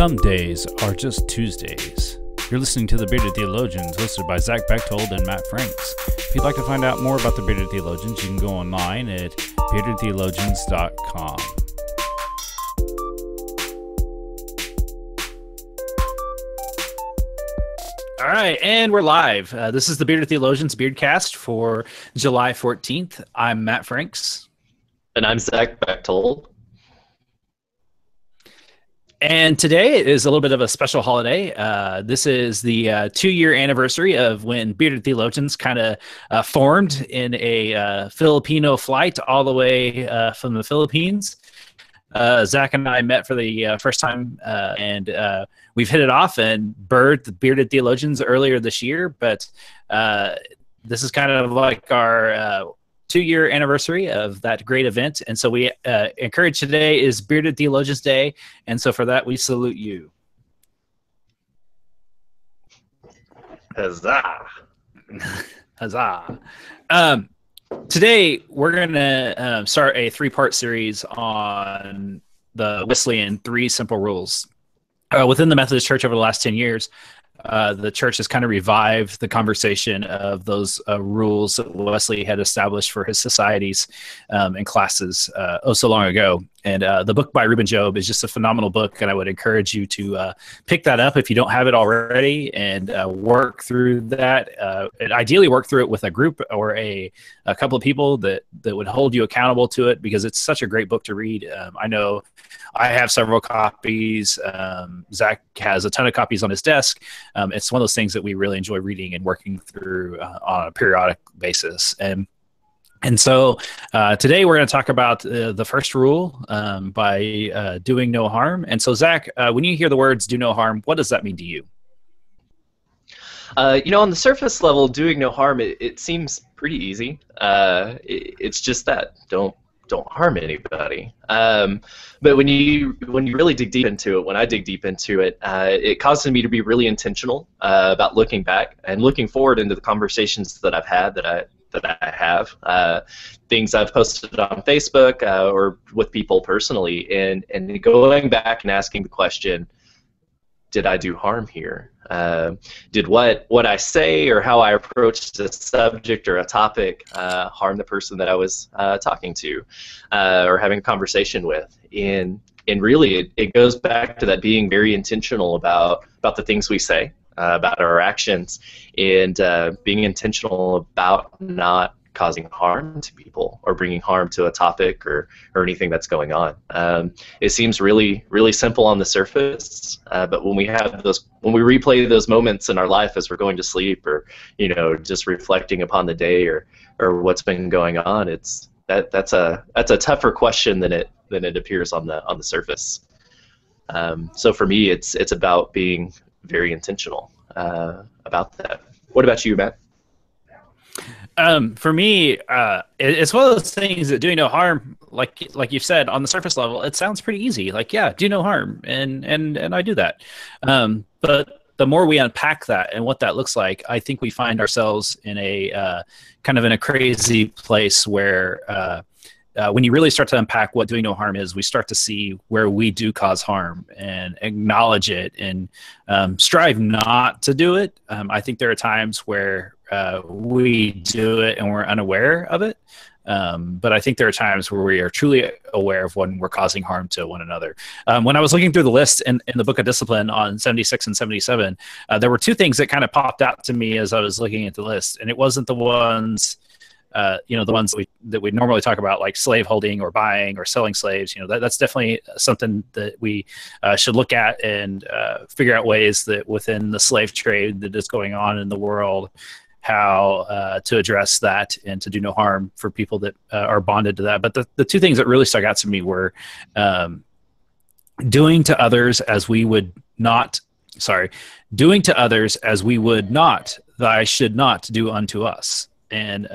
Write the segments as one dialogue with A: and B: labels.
A: Some days are just Tuesdays. You're listening to The Bearded Theologians, hosted by Zach Bechtold and Matt Franks. If you'd like to find out more about The Bearded Theologians, you can go online at beardedtheologians.com. All right, and we're live. This is The Bearded Theologians Beardcast for July 14th. I'm Matt Franks.
B: And I'm Zach Bechtold.
A: And today is a little bit of a special holiday. This is the 2-year anniversary of when Bearded Theologians kind of formed in a Filipino flight all the way from the Philippines. Zach and I met for the first time, and we've hit it off and birthed the Bearded Theologians earlier this year. But this is kind of like our 2-year anniversary of that great event. And so we encourage today is Bearded Theologians Day. And so for that, we salute you.
B: Huzzah.
A: Huzzah. Today, we're going to start a 3-part series on the Wesleyan 3 simple rules. Within the Methodist Church over the last 10 years, the church has kind of revived the conversation of those rules that Wesley had established for his societies and classes so long ago. And the book by Reuben Job is just a phenomenal book, and I would encourage you to pick that up if you don't have it already and work through that. And ideally work through it with a group or a couple of people that would hold you accountable to it, because it's such a great book to read. I know I have several copies. Zach has a ton of copies on his desk. It's one of those things that we really enjoy reading and working through on a periodic basis. And so today we're going to talk about the first rule by doing no harm. And so, Zach, when you hear the words do no harm, what does that mean to you?
B: On the surface level, doing no harm, it seems pretty easy. It's just that. Don't harm anybody. But when you really dig deep into it, when I dig deep into it, it causes me to be really intentional about looking back and looking forward into the conversations that I've had, that I have, things I've posted on Facebook or with people personally, and going back and asking the question, did I do harm here? Did what I say or how I approached a subject or a topic harm the person that I was talking to or having a conversation with? And really, it goes back to that being very intentional about the things we say, about our actions, and being intentional about not causing harm to people or bringing harm to a topic or anything that's going on. It seems really, really simple on the surface, but when we replay those moments in our life as we're going to sleep, or just reflecting upon the day or what's been going on, that's a tougher question than it appears on the surface. So for me, it's about being very intentional about that. What about you, Matt?
A: For me, it's one of those things that doing no harm, like you've said, on the surface level, it sounds pretty easy. Like, yeah, do no harm, and I do that. But the more we unpack that and what that looks like, I think we find ourselves in a kind of in a crazy place where when you really start to unpack what doing no harm is, we start to see where we do cause harm and acknowledge it and strive not to do it. I think there are times where we do it and we're unaware of it. But I think there are times where we are truly aware of when we're causing harm to one another. When I was looking through the list in the Book of Discipline on 76 and 77, there were 2 things that kind of popped out to me as I was looking at the list. And it wasn't the ones the ones that we normally talk about, like slave holding or buying or selling slaves. That's definitely something that we should look at and figure out ways that within the slave trade that is going on in the world, how to address that and to do no harm for people that are bonded to that. But the 2 things that really stuck out to me were doing to others as we would not, thy should not do unto us. And,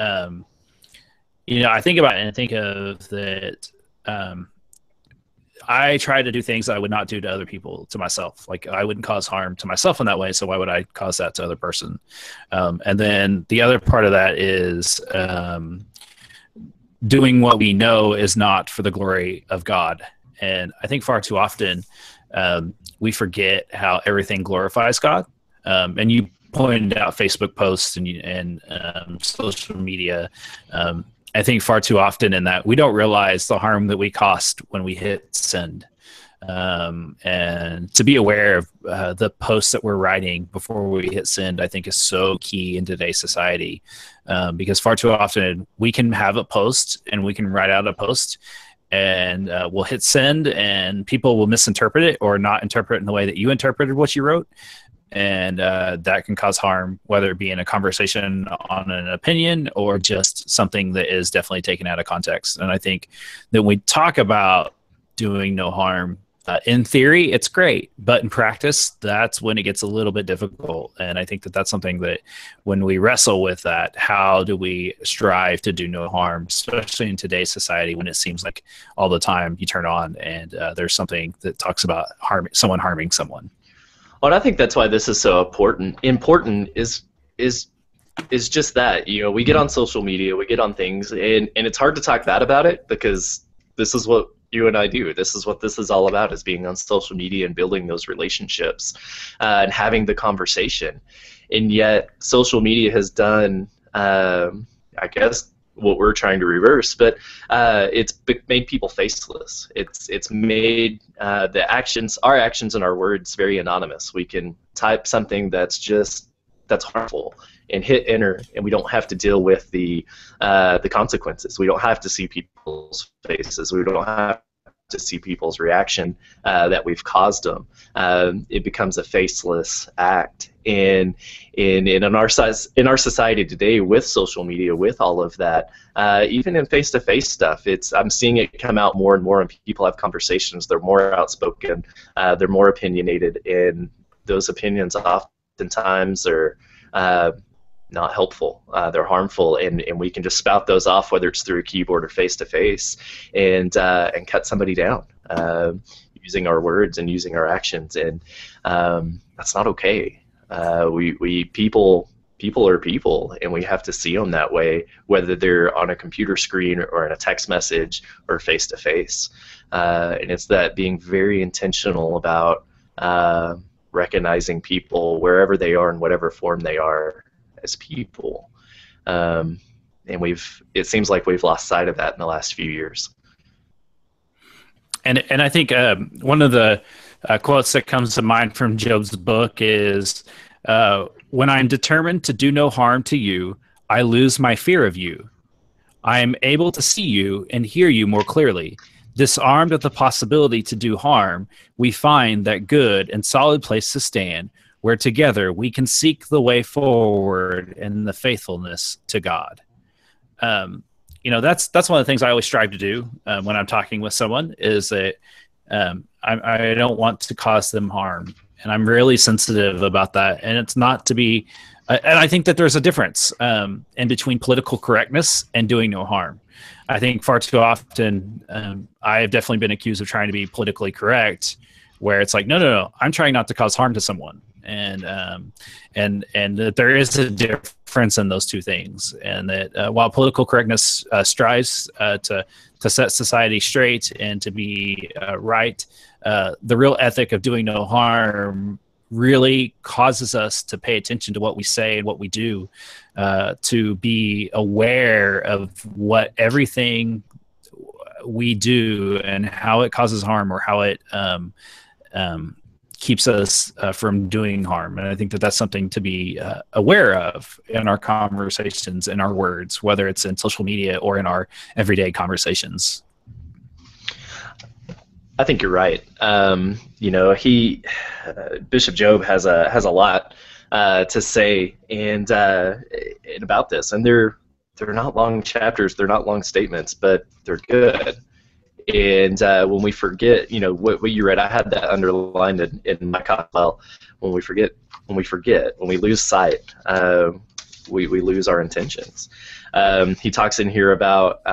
A: I think about it and think of that. I try to do things that I would not do to other people, to myself. Like, I wouldn't cause harm to myself in that way, so why would I cause that to other person? And then the other part of that is doing what we know is not for the glory of God. And I think far too often we forget how everything glorifies God. And you pointed out Facebook posts and social media. I think far too often in that we don't realize the harm that we cost when we hit send. And to be aware of the posts that we're writing before we hit send, I think is so key in today's society, because far too often we can have a post and we can write out a post and we'll hit send and people will misinterpret it or not interpret it in the way that you interpreted what you wrote. And that can cause harm, whether it be in a conversation on an opinion or just something that is definitely taken out of context. And I think that when we talk about doing no harm, in theory, it's great, but in practice, that's when it gets a little bit difficult. And I think that that's something that when we wrestle with that, how do we strive to do no harm, especially in today's society when it seems like all the time you turn on and there's something that talks about someone harming someone.
B: Well, and I think that's why this is so important. Important is just that, you know, we get on social media, we get on things, and it's hard to talk bad about it because this is what you and I do. This is what this is all about, is being on social media and building those relationships and having the conversation. And yet social media has done, I guess, what we're trying to reverse, but it's made people faceless. It's made our actions and our words very anonymous. We can type something that's harmful and hit enter, and we don't have to deal with the consequences. We don't have to see people's faces. We don't have to see people's reaction that we've caused them. It becomes a faceless act. In our society today, with social media, with all of that, even in face-to-face stuff, I'm seeing it come out more and more. And people have conversations. They're more outspoken. They're more opinionated, and those opinions oftentimes are not helpful. They're harmful, and we can just spout those off, whether it's through a keyboard or face-to-face, and cut somebody down using our words and using our actions, and that's not okay. People are people, and we have to see them that way, whether they're on a computer screen or in a text message or face-to-face. And it's that being very intentional about recognizing people wherever they are in whatever form they are as people, and it seems like we've lost sight of that in the last few years.
A: And I think one of the quotes that comes to mind from Job's book is, "When I am determined to do no harm to you, I lose my fear of you. I am able to see you and hear you more clearly. Disarmed of the possibility to do harm, we find that good and solid place to stand, where together we can seek the way forward in the faithfulness to God." That's one of the things I always strive to do when I'm talking with someone, is that I don't want to cause them harm, and I'm really sensitive about that. And it's not to be, and I think that there's a difference in between political correctness and doing no harm. I think far too often I have definitely been accused of trying to be politically correct, where it's like, no, I'm trying not to cause harm to someone. And that there is a difference in those two things, and that while political correctness strives to set society straight and to be right, the real ethic of doing no harm really causes us to pay attention to what we say and what we do, to be aware of what everything we do and how it causes harm, or how it keeps us from doing harm. And I think that that's something to be aware of in our conversations, in our words, whether it's in social media or in our everyday conversations.
B: I think you're right. Bishop Job has a lot to say and about this, and they're not long chapters, they're not long statements, but they're good. And when we forget, what you read, I had that underlined in my copy. Well, when we lose sight, we lose our intentions. He talks in here about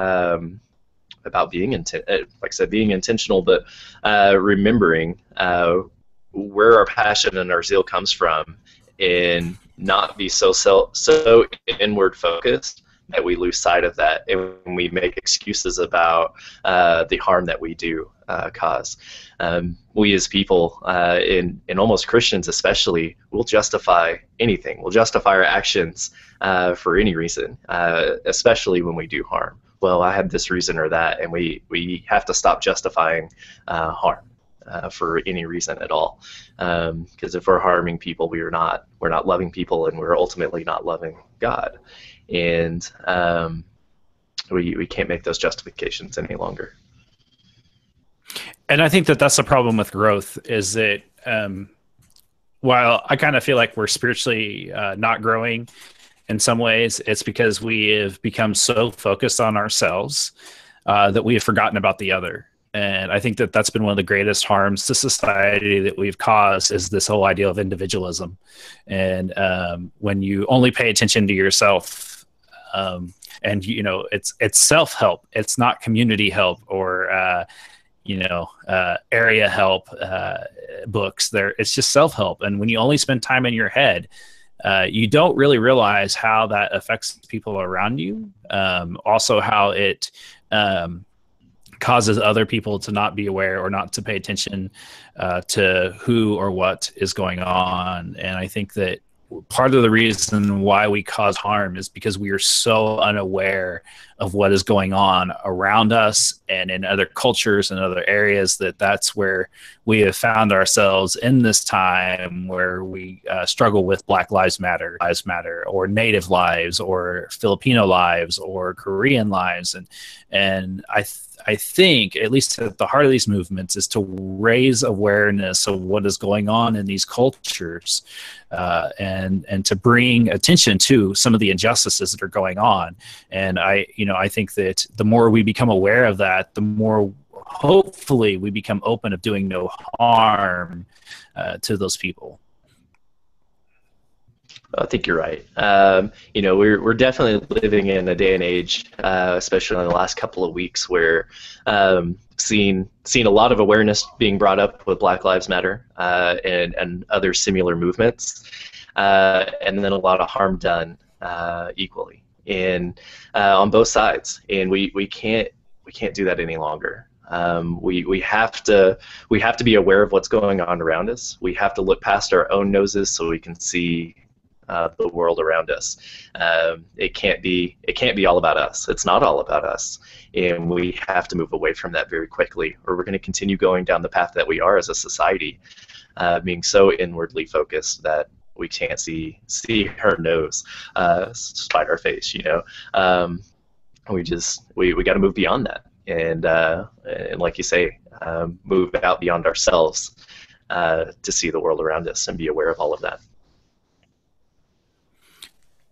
B: being like I said, being intentional, but remembering where our passion and our zeal comes from, and not be so inward focused that we lose sight of that, and we make excuses about the harm that we do. cause. We as people, in almost Christians especially, will justify anything. We'll justify our actions for any reason, especially when we do harm. Well, I had this reason or that, and we have to stop justifying harm for any reason at all. Because if we're harming people, we're not loving people, and we're ultimately not loving God. And we can't make those justifications any longer.
A: And I think that that's the problem with growth, is that while I kind of feel like we're spiritually not growing in some ways, it's because we have become so focused on ourselves that we have forgotten about the other. And I think that that's been one of the greatest harms to society that we've caused, is this whole idea of individualism. And when you only pay attention to yourself, and it's self-help, it's not community help or area help books. It's just self-help. And when you only spend time in your head, you don't really realize how that affects people around you. Also, how it causes other people to not be aware or not to pay attention to who or what is going on. And I think that part of the reason why we cause harm is because we are so unaware of what is going on around us and in other cultures and other areas, that's where we have found ourselves in this time where we struggle with Black Lives Matter, or Native lives, or Filipino lives, or Korean lives. And I think, at least at the heart of these movements, is to raise awareness of what is going on in these cultures, and to bring attention to some of the injustices that are going on. And I think that the more we become aware of that, the more hopefully we become open of doing no harm to those people.
B: I think you're right. We're definitely living in a day and age, especially in the last couple of weeks, where seen a lot of awareness being brought up with Black Lives Matter and other similar movements, and then a lot of harm done equally on both sides. And we can't do that any longer. We have to be aware of what's going on around us. We have to look past our own noses so we can see the world around us. It can't be all about us. It's not all about us, and we have to move away from that very quickly, or we're going to continue going down the path that we are as a society, being so inwardly focused that we can't see our nose, despite our face. We got to move beyond that, and like you say, move out beyond ourselves to see the world around us and be aware of all of that.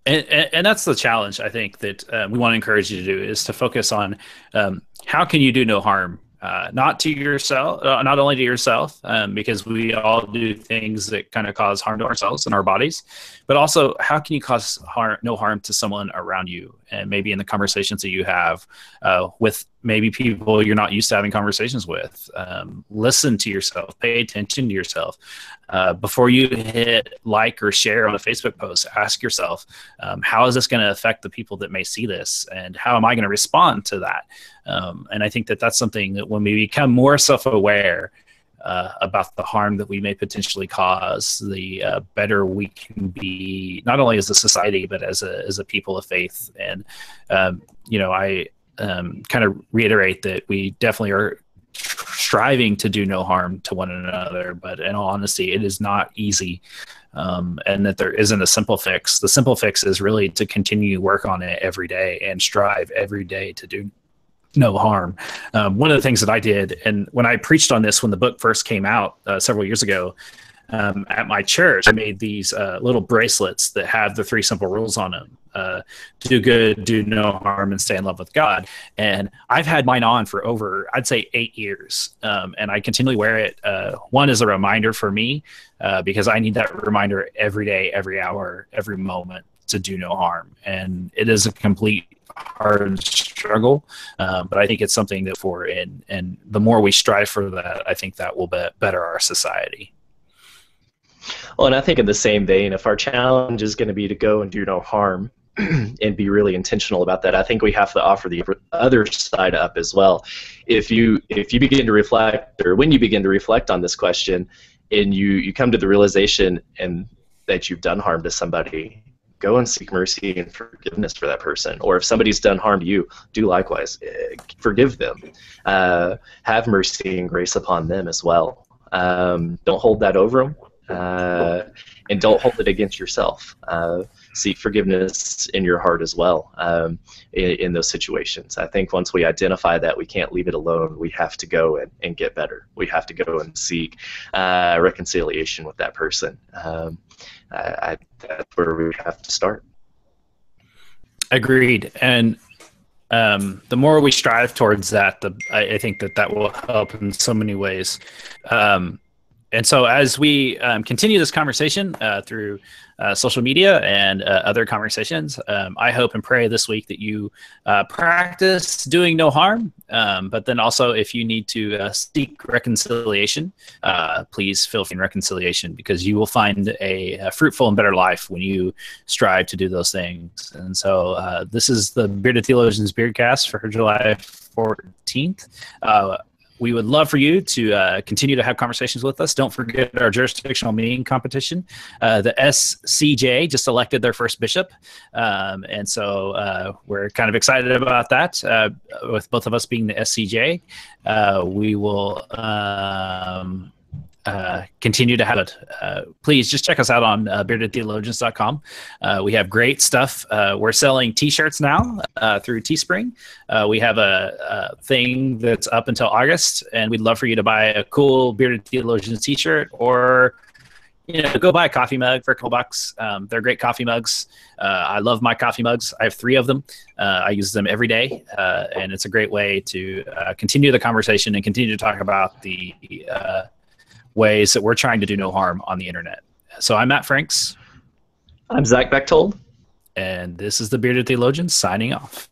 A: And that's the challenge, I think, that we want to encourage you to do, is to focus on how can you do no harm, not to yourself, not only to yourself, because we all do things that kind of cause harm to ourselves and our bodies, but also how can you cause no harm to someone around you, and maybe in the conversations that you have with maybe people you're not used to having conversations with. Listen to yourself, pay attention to yourself. Before you hit like or share on a Facebook post, ask yourself, how is this going to affect the people that may see this, and how am I going to respond to that? And I think that that's something that when we become more self-aware about the harm that we may potentially cause, the better we can be, not only as a society, but as a people of faith. And, I kind of reiterate that we definitely are striving to do no harm to one another, but in all honesty, it is not easy, and that there isn't a simple fix. The simple fix is really to continue to work on it every day and strive every day to do no harm. One of the things that I did, and when I preached on this when the book first came out several years ago, at my church, I made these little bracelets that have the 3 simple rules on them. Do good, do no harm, and stay in love with God. And I've had mine on for over, I'd say, 8 years. And I continually wear it. One is a reminder for me, because I need that reminder every day, every hour, every moment to do no harm. And it is a complete hard struggle, but I think it's something that and the more we strive for that, I think that will better our society.
B: Well, and I think in the same vein, if our challenge is going to be to go and do no harm, and be really intentional about that. I think we have to offer the other side up as well. If you begin to reflect, or when you begin to reflect on this question, and you come to the realization and that you've done harm to somebody, go and seek mercy and forgiveness for that person. Or if somebody's done harm to you, do likewise. Forgive them. Have mercy and grace upon them as well. Don't hold that over them, and don't hold it against yourself. Seek forgiveness in your heart as well, in those situations. I think once we identify that, we can't leave it alone. We have to go and get better. We have to go and seek reconciliation with that person. That's where we have to start.
A: Agreed. And the more we strive towards that, I think that will help in so many ways. And so as we continue this conversation through social media and other conversations, I hope and pray this week that you practice doing no harm, but then also if you need to seek reconciliation, please feel free in reconciliation, because you will find a fruitful and better life when you strive to do those things. And so this is the Bearded Theologians Beardcast for July 14th. We would love for you to continue to have conversations with us. Don't forget our jurisdictional meeting competition. The SCJ just elected their first bishop. And so we're kind of excited about that. With both of us being the SCJ, we will continue to have it. Please just check us out on beardedtheologians.com. We have great stuff. We're selling t-shirts now through Teespring. We have a thing that's up until August, and we'd love for you to buy a cool Bearded Theologians t-shirt, or go buy a coffee mug for a couple bucks. They're great coffee mugs. I love my coffee mugs. I have 3 of them. I use them every day, and it's a great way to continue the conversation and continue to talk about the ways that we're trying to do no harm on the internet. So I'm Matt Franks.
B: I'm Zach Bechtold.
A: And this is the Bearded Theologians signing off.